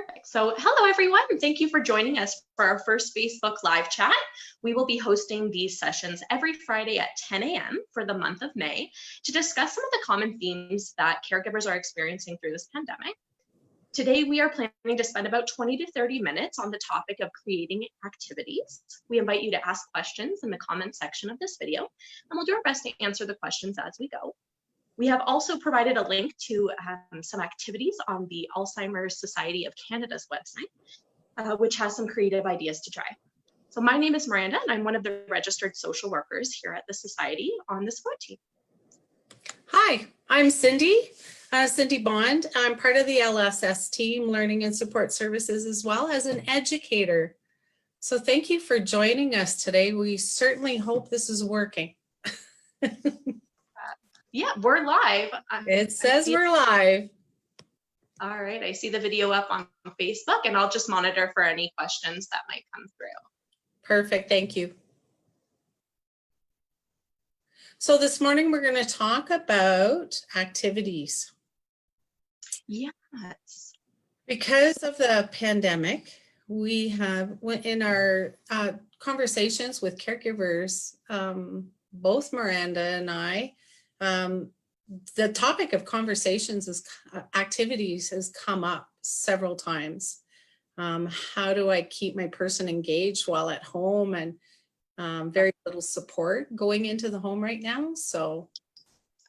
Perfect. So hello, everyone. Thank you for joining us for our first Facebook Live chat. We will be hosting these sessions every Friday at 10 a.m. for the month of May to discuss some of the common themes that caregivers are experiencing through this pandemic. Today, we are planning to spend about 20 to 30 minutes on the topic of creating activities. We invite you to ask questions in the comment section of this video, and we'll do our best to answer the questions as we go. We have also provided a link to some activities on the Alzheimer's Society of Canada's website, which has some creative ideas to try. So my name is Miranda, and I'm one of the registered social workers here at the Society on the support team. Hi, I'm Cindy Bond. I'm part of the LSS team, Learning and Support Services, as well as an educator. So thank you for joining us today. We certainly hope this is working. Yeah, we're live. It says we're live. All right, I see the video up on Facebook, and I'll just monitor for any questions that might come through. Perfect, thank you. So this morning we're going to talk about activities. Yes. Because of the pandemic, we have in our conversations with caregivers, both Miranda and I, the topic of conversations is activities has come up several times. How do I keep my person engaged while at home, and very little support going into the home right now. So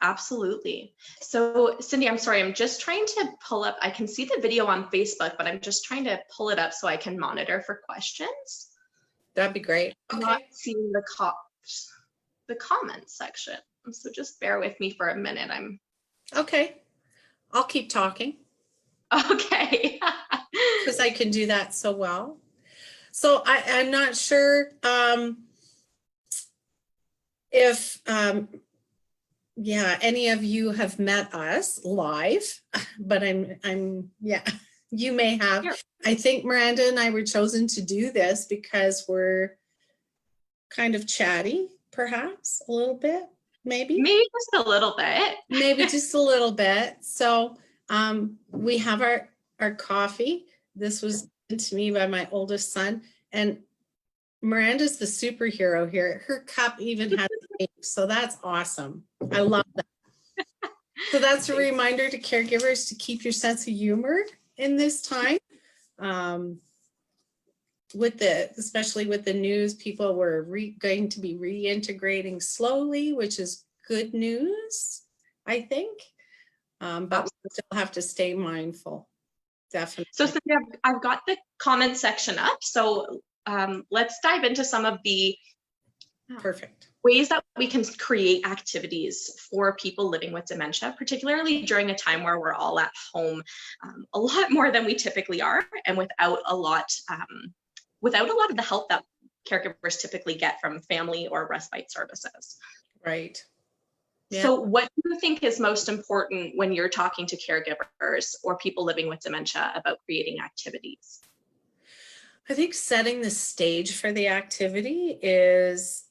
absolutely. So Cindy, I'm sorry, I'm just trying to pull up, I can see the video on Facebook, but I'm just trying to pull it up so I can monitor for questions. That'd be great. I'm not seeing the comments section. So just bear with me for a minute. Okay. I'll keep talking. Okay. Because I can do that so well. So I'm not sure if any of you have met us live, but you may have. Sure. I think Miranda and I were chosen to do this because we're kind of chatty, perhaps a little bit. Maybe just a little bit. Maybe just a little bit. So we have our coffee. This was given to me by my oldest son, and Miranda's the superhero here. Her cup even has a name, so that's awesome. I love that. So that's a reminder to caregivers to keep your sense of humor in this time. Especially with the news, people were going to be reintegrating slowly, which is good news, I think. But we still have to stay mindful, definitely. So Cindy, I've got the comment section up. So let's dive into some of the ways that we can create activities for people living with dementia, particularly during a time where we're all at home a lot more than we typically are, and without a lot of the help that caregivers typically get from family or respite services. Right. Yeah. So what do you think is most important when you're talking to caregivers or people living with dementia about creating activities? I think setting the stage for the activity is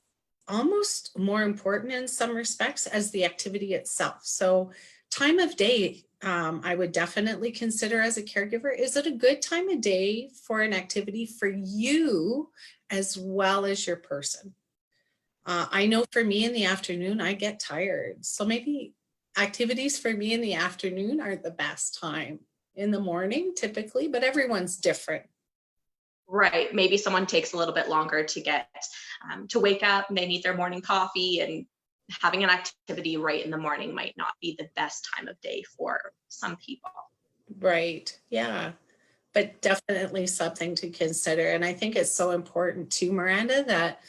almost more important in some respects as the activity itself. So time of day, I would definitely consider as a caregiver, is it a good time of day for an activity for you as well as your person? I know for me in the afternoon, I get tired. So maybe activities for me in the afternoon aren't the best time. In the morning, typically, but everyone's different. Right. Maybe someone takes a little bit longer to get to wake up, and they need their morning coffee, and having an activity right in the morning might not be the best time of day for some people. Right. Yeah. But definitely something to consider. And I think it's so important too, Miranda, that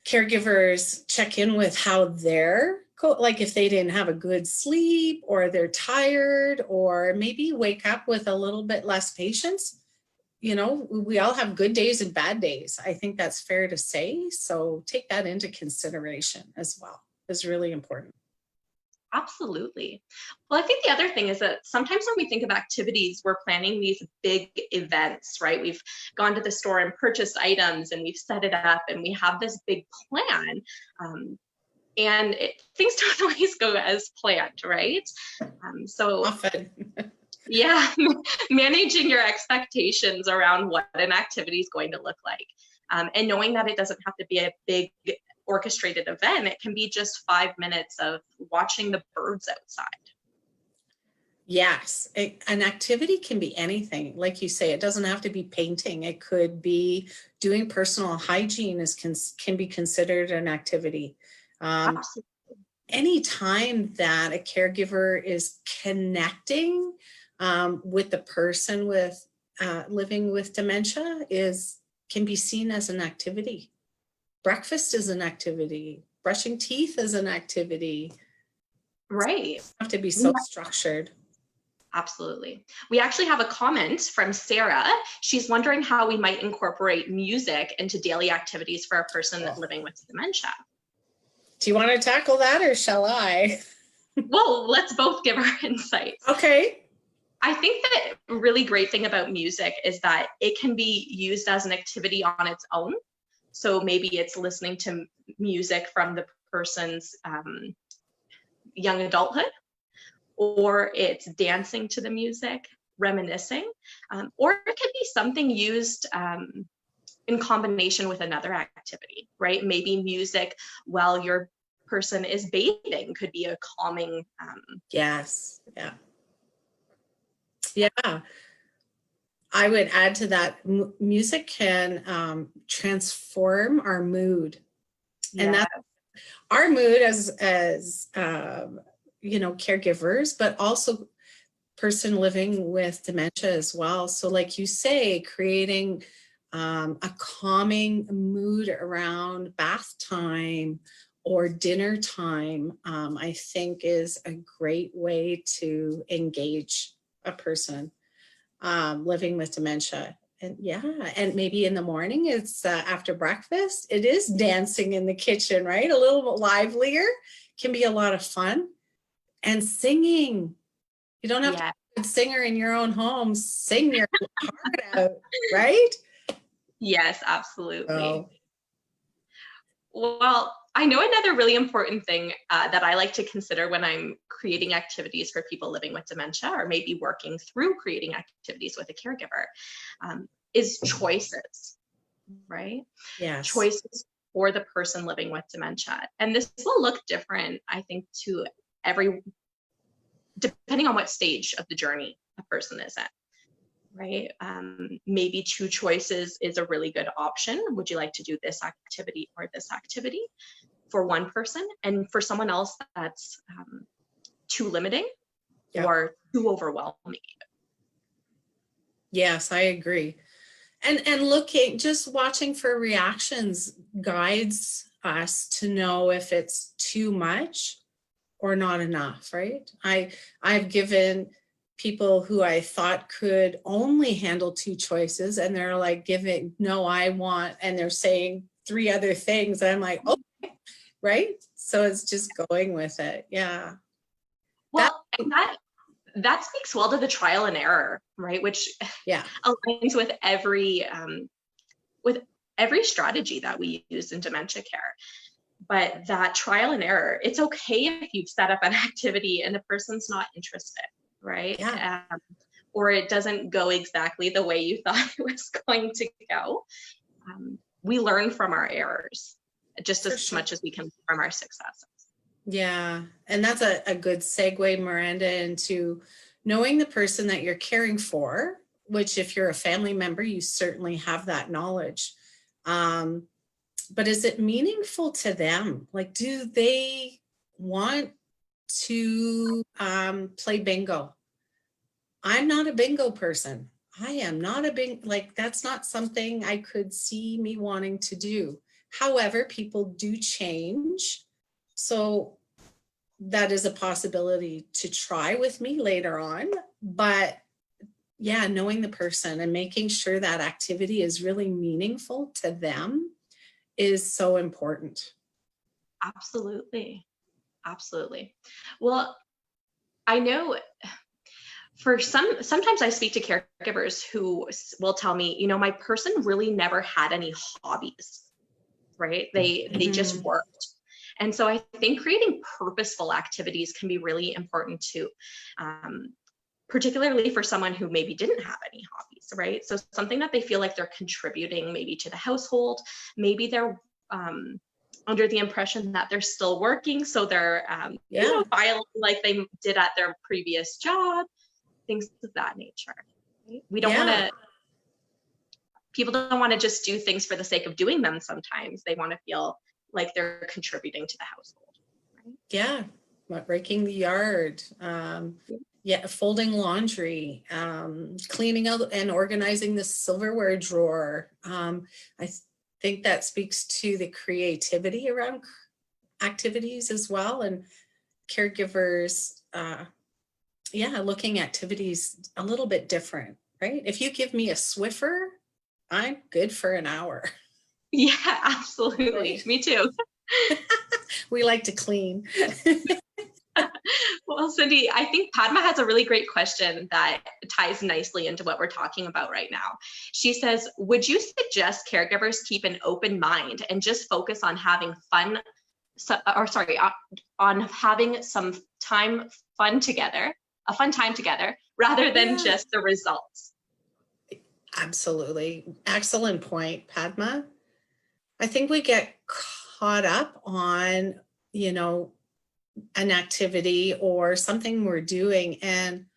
caregivers check in with how they're, like if they didn't have a good sleep, or they're tired, or maybe wake up with a little bit less patience. You know, we all have good days and bad days. I think that's fair to say. So take that into consideration as well. Is really important. Absolutely. Well, I think the other thing is that sometimes when we think of activities, we're planning these big events, right? We've gone to the store and purchased items, and we've set it up, and we have this big plan. Things don't always go as planned, right? So often. Yeah, managing your expectations around what an activity is going to look like. And knowing that it doesn't have to be a big orchestrated event. It can be just 5 minutes of watching the birds outside. Yes, an activity can be anything. Like you say, it doesn't have to be painting. It could be doing personal hygiene can be considered an activity. Absolutely. Any time that a caregiver is connecting with the person with living with dementia can be seen as an activity. Breakfast is an activity. Brushing teeth is an activity. Right. It have to be so structured. Absolutely. We actually have a comment from Sarah. She's wondering how we might incorporate music into daily activities for a person living with dementia. Do you want to tackle that or shall I? Well, let's both give our insights. Okay. I think that a really great thing about music is that it can be used as an activity on its own. So maybe it's listening to music from the person's young adulthood, or it's dancing to the music, reminiscing, or it could be something used in combination with another activity, right? Maybe music while your person is bathing could be a calming. Yes. Yeah. Yeah. I would add to that, music can transform our mood. Yeah. And that's our mood as caregivers, but also person living with dementia as well. So like you say, creating a calming mood around bath time or dinner time, I think is a great way to engage a person living with dementia. And yeah, and maybe in the morning, it's after breakfast, it is dancing in the kitchen, right? A little bit livelier, can be a lot of fun. And singing. You don't have to be a singer in your own home. Sing your heart out, right? Yes, absolutely. So. Well, I know another really important thing that I like to consider when I'm creating activities for people living with dementia, or maybe working through creating activities with a caregiver, is choices, right? Yes. Choices for the person living with dementia. And this will look different, I think, to depending on what stage of the journey a person is in. Right? Maybe 2 choices is a really good option. Would you like to do this activity or this activity for one person? And for someone else, that's too limiting or too overwhelming. Yes, I agree. And just watching for reactions guides us to know if it's too much or not enough, right? I've given people who I thought could only handle 2 choices, and they're like and they're saying 3 other things. And I'm like, okay, right? So it's just going with it. Yeah. Well, that speaks well to the trial and error, right? Which aligns with every strategy that we use in dementia care. But that trial and error, it's okay if you've set up an activity and the person's not interested, right? Yeah. Or it doesn't go exactly the way you thought it was going to go. We learn from our errors just as much as we can from our successes. Yeah. And that's a good segue, Miranda, into knowing the person that you're caring for, which if you're a family member, you certainly have that knowledge. But is it meaningful to them? Like, do they want to play bingo? I'm not a bingo person. I am not a bingo, that's not something I could see me wanting to do. However, people do change. So that is a possibility to try with me later on. But yeah, knowing the person and making sure that activity is really meaningful to them is so important. Absolutely. Absolutely. Well, I know sometimes I speak to caregivers who will tell me, my person really never had any hobbies, right? They just worked. And so I think creating purposeful activities can be really important to particularly for someone who maybe didn't have any hobbies, right? So something that they feel like they're contributing maybe to the household, maybe they're under the impression that they're still working, so they're filing like they did at their previous job, things of that nature. Right? We don't want to, people don't want to just do things for the sake of doing them. Sometimes they want to feel like they're contributing to the household. Right? Yeah, raking the yard, folding laundry, cleaning out and organizing the silverware drawer. I think that speaks to the creativity around activities as well, and caregivers, looking activities a little bit different, right? If you give me a Swiffer, I'm good for an hour. Yeah, absolutely. Me too. We like to clean. Well, Cindy, I think Padma has a really great question that ties nicely into what we're talking about right now. She says, would you suggest caregivers keep an open mind and just focus on having fun, on having some fun time together, rather than just the results? Absolutely. Excellent point, Padma. I think we get caught up on, an activity or something we're doing, and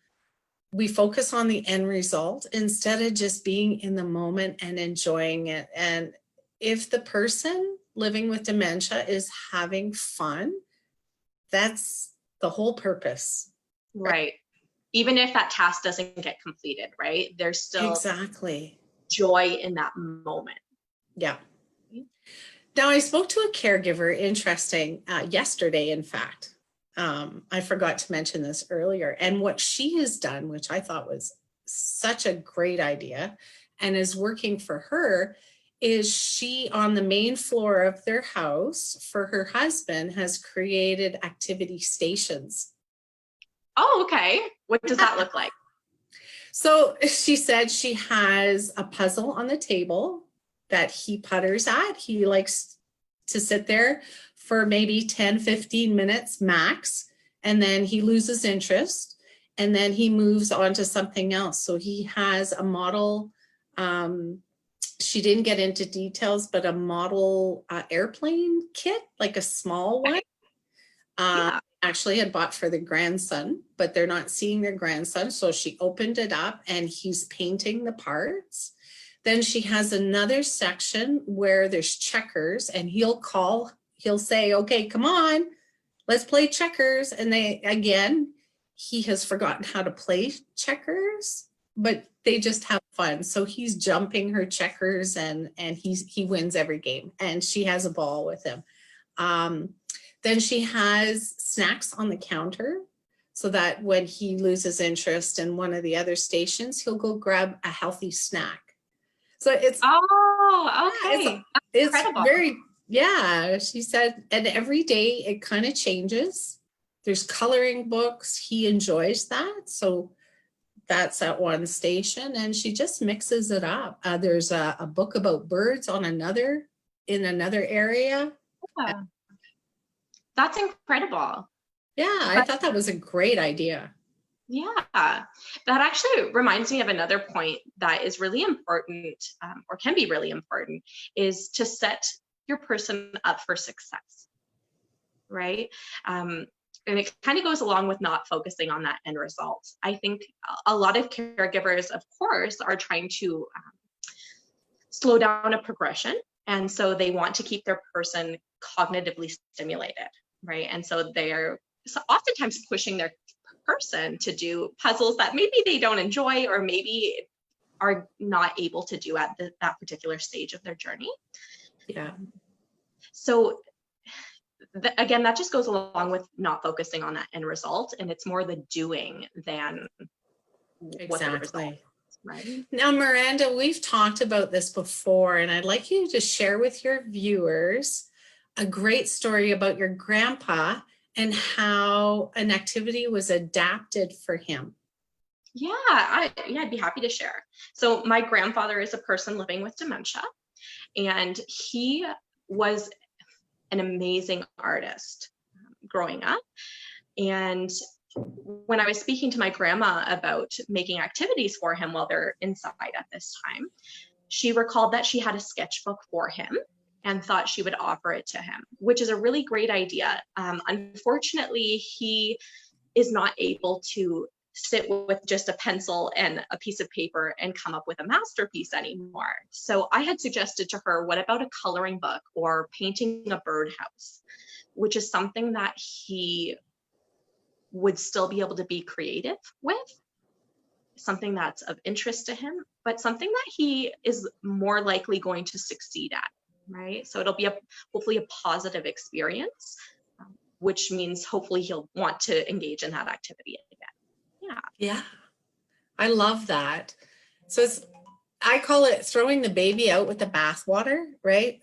we focus on the end result instead of just being in the moment and enjoying it. And if the person living with dementia is having fun, that's the whole purpose. Right. Even if that task doesn't get completed, right? There's still exactly joy in that moment. Yeah. Now, I spoke to a caregiver, yesterday, in fact. I forgot to mention this earlier. And what she has done, which I thought was such a great idea and is working for her, is she, on the main floor of their house for her husband, has created activity stations. Oh, okay. What does that look like? So she said she has a puzzle on the table that he putters at. He likes to sit there for maybe 10, 15 minutes max, and then he loses interest, and then he moves on to something else. So he has a model, she didn't get into details, but a model airplane kit, like a small one. Actually had bought for the grandson, but they're not seeing their grandson. So she opened it up and he's painting the parts. Then she has another section where there's checkers, and he'll say, okay, come on, let's play checkers. And he has forgotten how to play checkers, but they just have fun. So he's jumping her checkers and he wins every game, and she has a ball with him. Then she has snacks on the counter so that when he loses interest in one of the other stations, he'll go grab a healthy snack. So it's, okay. It's incredible. She said, and every day it kind of changes. There's coloring books. He enjoys that. So that's at one station, and she just mixes it up. There's a book about birds in another area. Yeah. That's incredible. Yeah, I thought that was a great idea. Yeah, that actually reminds me of another point that is really important, or can be really important, is to set your person up for success, right? And it kind of goes along with not focusing on that end result. I think a lot of caregivers, of course, are trying to slow down a progression. And so they want to keep their person cognitively stimulated, right? And so they're oftentimes pushing their person to do puzzles that maybe they don't enjoy, or maybe are not able to do at that particular stage of their journey. Yeah. So again, that just goes along with not focusing on that end result, and it's more the doing than what the result is, right? Now, Miranda, we've talked about this before, and I'd like you to share with your viewers a great story about your grandpa and how an activity was adapted for him. Yeah, I'd be happy to share. So my grandfather is a person living with dementia, and he was an amazing artist growing up. And when I was speaking to my grandma about making activities for him while they're inside at this time, she recalled that she had a sketchbook for him and thought she would offer it to him, which is a really great idea. Unfortunately, he is not able to sit with just a pencil and a piece of paper and come up with a masterpiece anymore. So I had suggested to her, what about a coloring book or painting a birdhouse, which is something that he would still be able to be creative with, something that's of interest to him, but something that he is more likely going to succeed at, right? So it'll be hopefully a positive experience, which means hopefully he'll want to engage in that activity again. Yeah, I love that. So I call it throwing the baby out with the bathwater, right?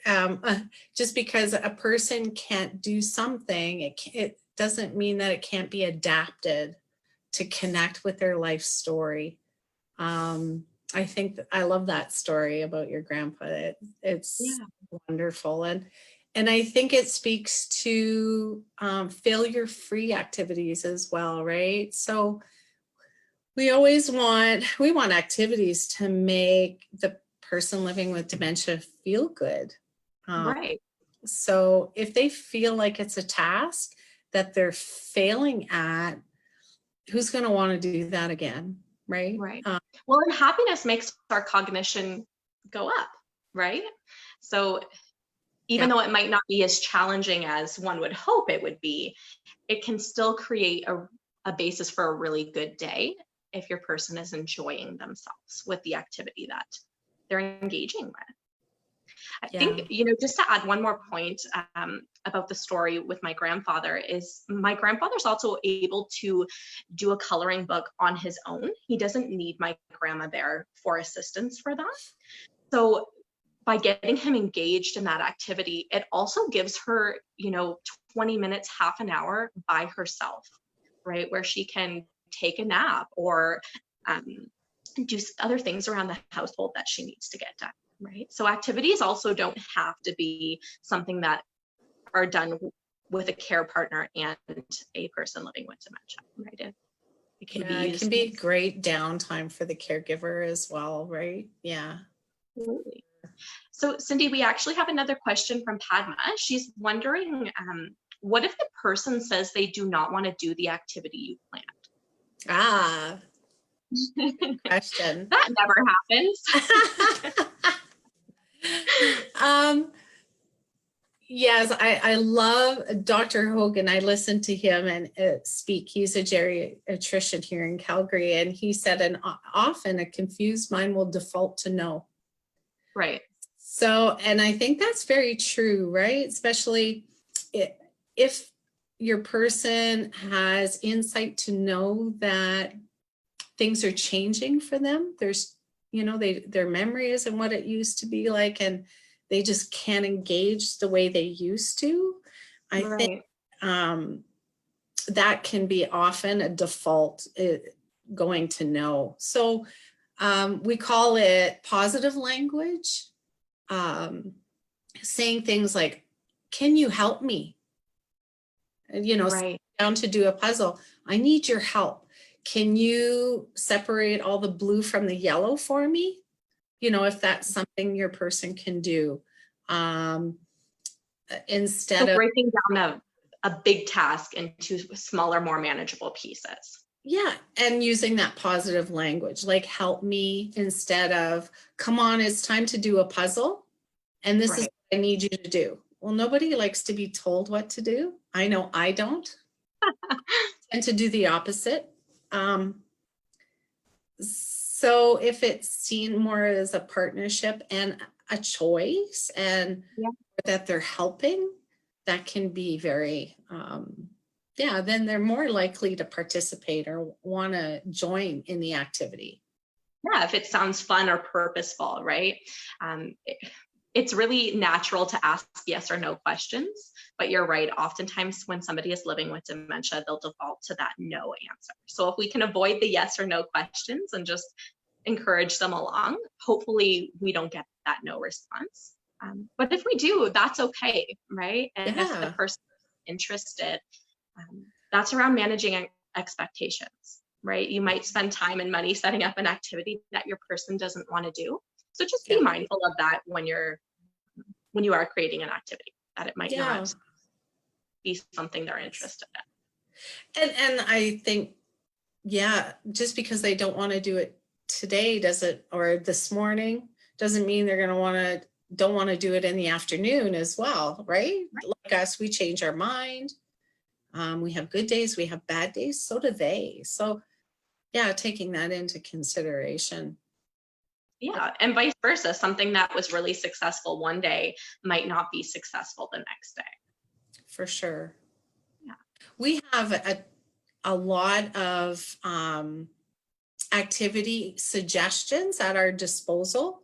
Just because a person can't do something, it doesn't mean that it can't be adapted to connect with their life story. I think I love that story about your grandpa. It's wonderful. And I think it speaks to failure-free activities as well, right? So we want activities to make the person living with dementia feel good. Right. So if they feel like it's a task that they're failing at, who's going to want to do that again? Right. Right. Well, and happiness makes our cognition go up, right? So even though it might not be as challenging as one would hope it would be, it can still create a basis for a really good day if your person is enjoying themselves with the activity that they're engaging with. I think, just to add one more point about the story with my grandfather, is my grandfather's also able to do a coloring book on his own. He doesn't need my grandma there for assistance for that. So by getting him engaged in that activity, it also gives her, 20 minutes, half an hour by herself, right? Where she can take a nap or do other things around the household that she needs to get done. Right. So activities also don't have to be something that are done with a care partner and a person living with dementia, right? It can be great downtime for the caregiver as well, right? Yeah. Absolutely. So Cindy, we actually have another question from Padma. She's wondering, what if the person says they do not want to do the activity you planned? Good question. That never happens. Yes, I love Dr. Hogan. I listened to him and speak. He's a geriatrician here in Calgary, and he said, and often a confused mind will default to no. Right. So, and I think that's very true, right? Especially if your person has insight to know that things are changing for them. There's, their memory isn't what it used to be like, and they just can't engage the way they used to. I think that can be often a default going to no. So we call it positive language, saying things like, can you help me? Right. Down to do a puzzle. I need your help. Can you separate all the blue from the yellow for me? If that's something your person can do. Instead of breaking down a big task into smaller, more manageable pieces. Yeah, and using that positive language, like help me, instead of come on, it's time to do a puzzle. And this is what I need you to do. Well, nobody likes to be told what to do. I know I don't. And to do the opposite. So if it's seen more as a partnership and a choice, and that they're helping, that can be very, then they're more likely to participate or want to join in the activity. Yeah, if it sounds fun or purposeful, right? It's really natural to ask yes or no questions, but you're right. Oftentimes when somebody is living with dementia, they'll default to that no answer. So if we can avoid the yes or no questions and just encourage them along, hopefully we don't get that no response. But if we do, that's okay, right? And if the person is interested, that's around managing expectations, right? You might spend time and money setting up an activity that your person doesn't want to do. So just be mindful of that when you are creating an activity, that it might not be something they're interested in. And I think, just because they don't want to do it today or this morning doesn't mean they're going to don't want to do it in the afternoon as well, right? Like us, we change our mind. We have good days, we have bad days, so do they. So taking that into consideration. Yeah, and vice versa. Something that was really successful one day might not be successful the next day. For sure. Yeah. We have a lot of activity suggestions at our disposal,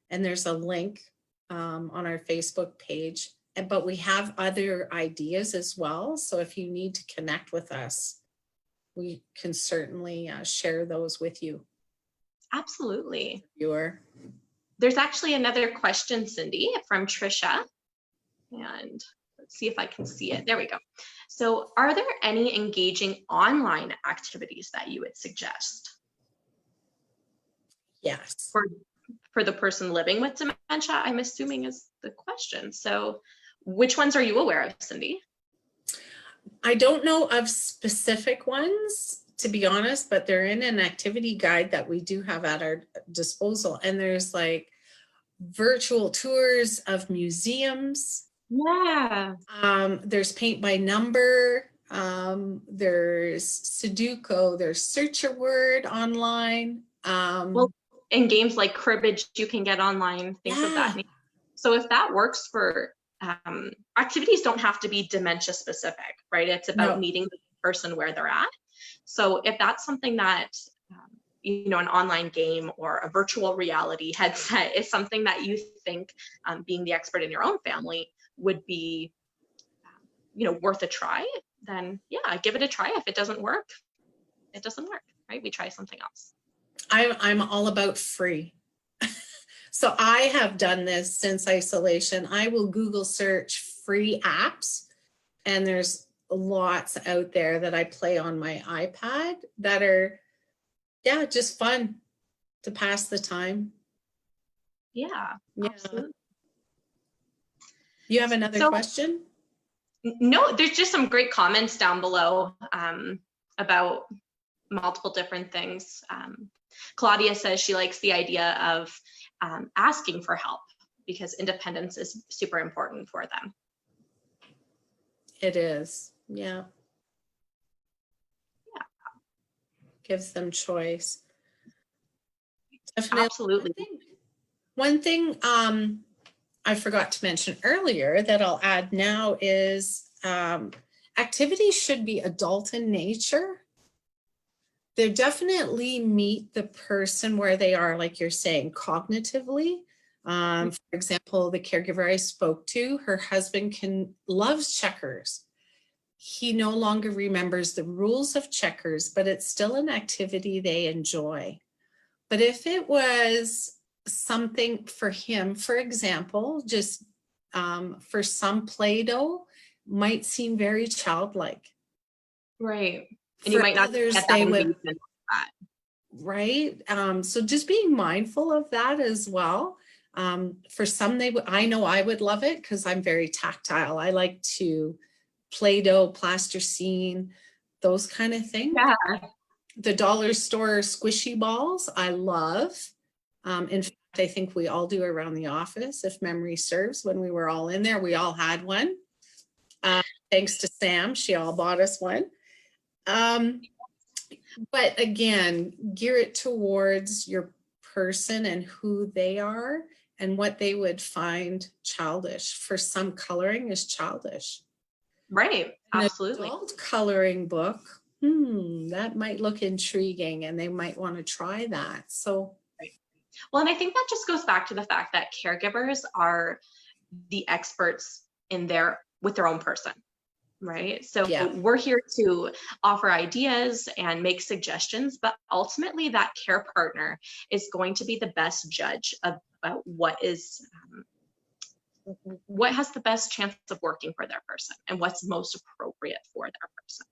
and there's a link on our Facebook page, but we have other ideas as well. So if you need to connect with us, we can certainly share those with you. Absolutely. There's actually another question, Cindy, from Trisha, and let's see if I can see it. There we go. So are there any engaging online activities that you would suggest? Yes. For the person living with dementia, I'm assuming is the question. So which ones are you aware of, Cindy? I don't know of specific ones, to be honest, but they're in an activity guide that we do have at our disposal. And there's like virtual tours of museums. Yeah. There's paint by number. There's Sudoku. There's search a word online. Well, in games like cribbage, you can get online, things of that nature. So if that works for activities, don't have to be dementia specific, right? It's about meeting the person where they're at. So if that's something that an online game or a virtual reality headset is something that you think being the expert in your own family would be worth a try, then give it a try. If it doesn't work, it doesn't work, right? We try something else. I'm all about free. So I have done this since isolation. I will Google search free apps, and there's lots out there that I play on my iPad that are, just fun to pass the time. Yeah, absolutely. You have another question? No, there's just some great comments down below about multiple different things. Claudia says she likes the idea of asking for help because independence is super important for them. It is, yeah. Gives them choice. Definitely. Absolutely. One thing I forgot to mention earlier that I'll add now is activities should be adult in nature. They definitely meet the person where they are, like you're saying, cognitively. For example, the caregiver I spoke to, her husband loves checkers. He no longer remembers the rules of checkers, but it's still an activity they enjoy. But if it was something for him, for example, just for some Play-Doh, might seem very childlike. Right. And you might not others, get that engagement with that. Right. So just being mindful of that as well. For some, I know I would love it because I'm very tactile. I like to Play-Doh, plasticine, those kind of things. Yeah. The dollar store squishy balls, I love. In fact, I think we all do around the office, if memory serves. When we were all in there, we all had one. Thanks to Sam, she all bought us one. But again, gear it towards your person and who they are and what they would find childish. For some, coloring is childish. Right, absolutely. An adult coloring book, that might look intriguing and they might want to try that. So, right. Well, and I think that just goes back to the fact that caregivers are the experts with their own person. Right. So we're here to offer ideas and make suggestions, but ultimately that care partner is going to be the best judge about what has the best chance of working for their person and what's most appropriate for their person.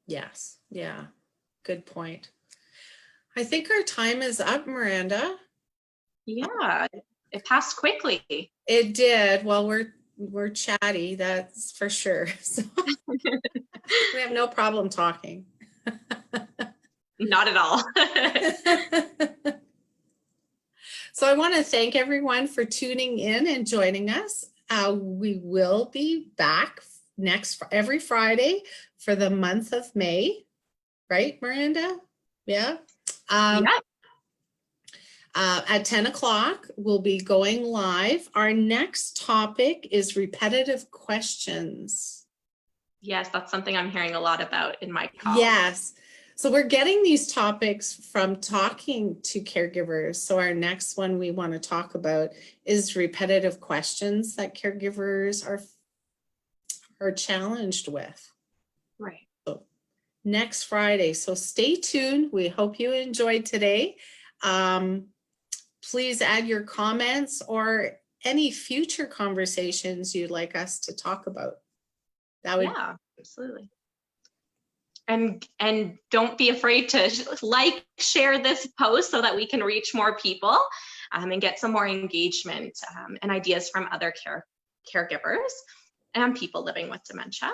Yes. Yeah. Good point. I think our time is up, Miranda. Yeah, it passed quickly. It did. Well, we're chatty, that's for sure. So we have no problem talking. Not at all. So I want to thank everyone for tuning in and joining us. We will be back every Friday for the month of May, right, Miranda? Yeah. Yeah. At 10 o'clock, we'll be going live. Our next topic is repetitive questions. Yes, that's something I'm hearing a lot about in my calls. Yes. So we're getting these topics from talking to caregivers. So our next one we want to talk about is repetitive questions that caregivers are challenged with. Right. So next Friday. So stay tuned. We hope you enjoyed today. Please add your comments or any future conversations you'd like us to talk about. That would Yeah, absolutely. And don't be afraid to like, share this post so that we can reach more people and get some more engagement and ideas from other caregivers and people living with dementia.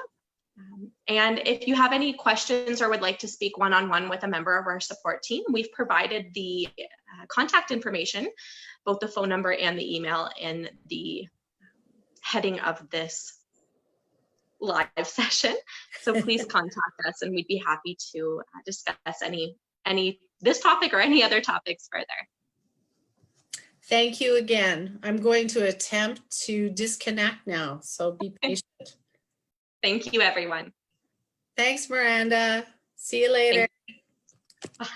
And if you have any questions or would like to speak one-on-one with a member of our support team, we've provided the contact information, both the phone number and the email, in the heading of this live session. So please contact us and we'd be happy to discuss this topic or any other topics further. Thank you again. I'm going to attempt to disconnect now, so be patient. Thank you, everyone. Thanks, Miranda. See you later. Bye.